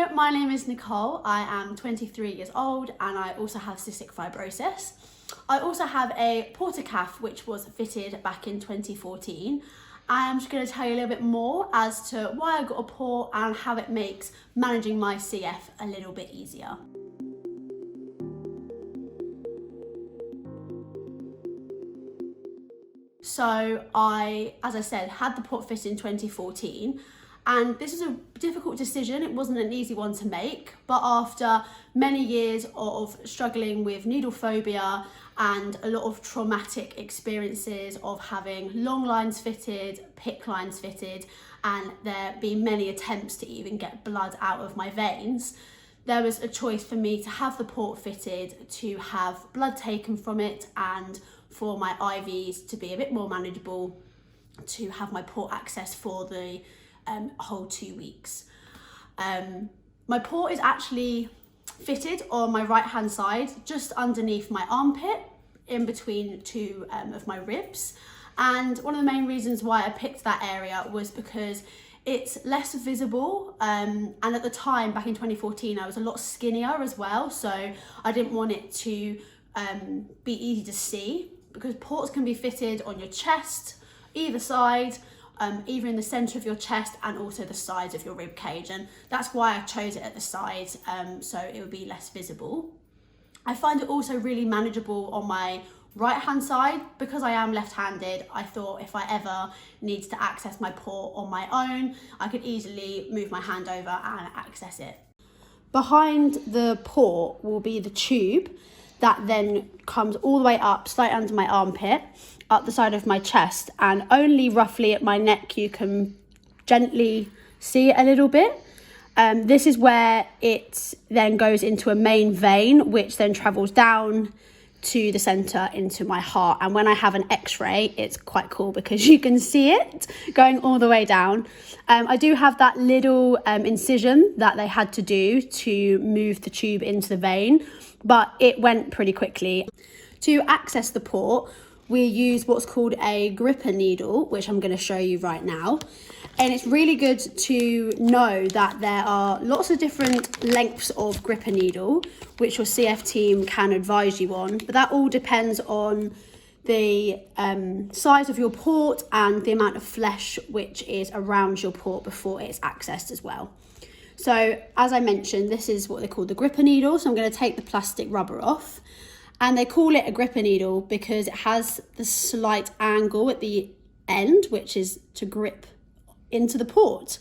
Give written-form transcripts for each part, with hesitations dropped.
Hello, my name is Nicole. I am 23 years old and I also have cystic fibrosis. I also have a portacath which was fitted back in 2014. I'm just going to tell you a little bit more as to why I got a port and how it makes managing my CF a little bit easier. So as I said, had the port fitted in 2014. And this is a difficult decision. It wasn't an easy one to make, but after many years of struggling with needle phobia and a lot of traumatic experiences of having long lines fitted, PICC lines fitted, and there being many attempts to even get blood out of my veins, there was a choice for me to have the port fitted, to have blood taken from it, and for my IVs to be a bit more manageable, to have my port access for the whole 2 weeks. My port is actually fitted on my right hand side, just underneath my armpit, in between two of my ribs. And one of the main reasons why I picked that area was because it's less visible, and at the time, back in 2014, I was a lot skinnier as well, so I didn't want it to be easy to see, because ports can be fitted on your chest, either side, either in the centre of your chest and also the sides of your rib cage, and that's why I chose it at the side, so it would be less visible. I find it also really manageable on my right hand side. Because I am left-handed, I thought if I ever need to access my port on my own, I could easily move my hand over and access it. Behind the port will be the tube that then comes all the way up, slightly under my armpit, up the side of my chest, and only roughly at my neck you can gently see it a little bit. This is where it then goes into a main vein, which then travels down to the centre into my heart. And when I have an x-ray, it's quite cool because you can see it going all the way down. I do have that little incision that they had to do to move the tube into the vein, but it went pretty quickly. To access the port, we use what's called a gripper needle, which I'm going to show you right now. And it's really good to know that there are lots of different lengths of gripper needle, which your CF team can advise you on. But that all depends on the size of your port and the amount of flesh which is around your port before it's accessed as well. So as I mentioned, this is what they call the gripper needle. So I'm going to take the plastic rubber off. And they call it a gripper needle because it has the slight angle at the end, which is to grip into the port.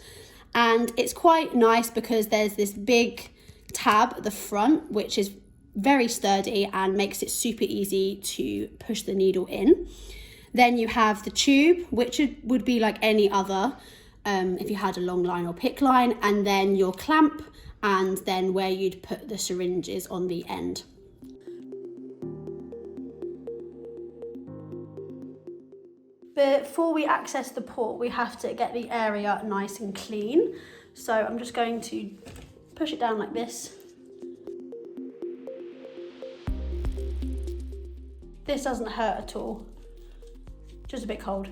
And it's quite nice because there's this big tab at the front, which is very sturdy and makes it super easy to push the needle in. Then you have the tube, which would be like any other if you had a long line or PICC line, and then your clamp, and then where you'd put the syringes on the end. Before we access the port, we have to get the area nice and clean. So I'm just going to push it down like this. This doesn't hurt at all, just a bit cold.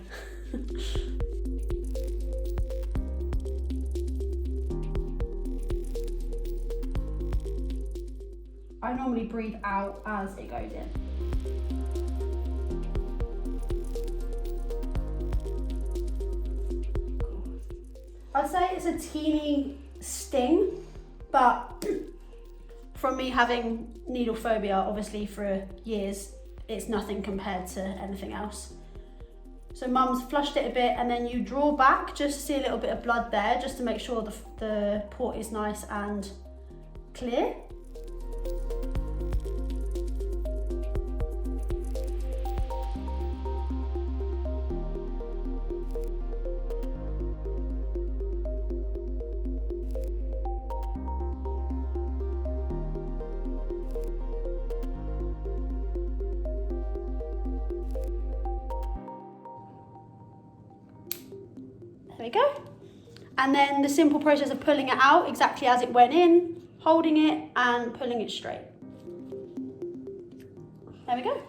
I normally breathe out as it goes in. I'd say it's a teeny sting, but from me having needle phobia, obviously for years, it's nothing compared to anything else. So mum's flushed it a bit, and then you draw back just to see a little bit of blood there, just to make sure the port is nice and clear. There we go. And then the simple process of pulling it out exactly as it went in, holding it and pulling it straight. There we go.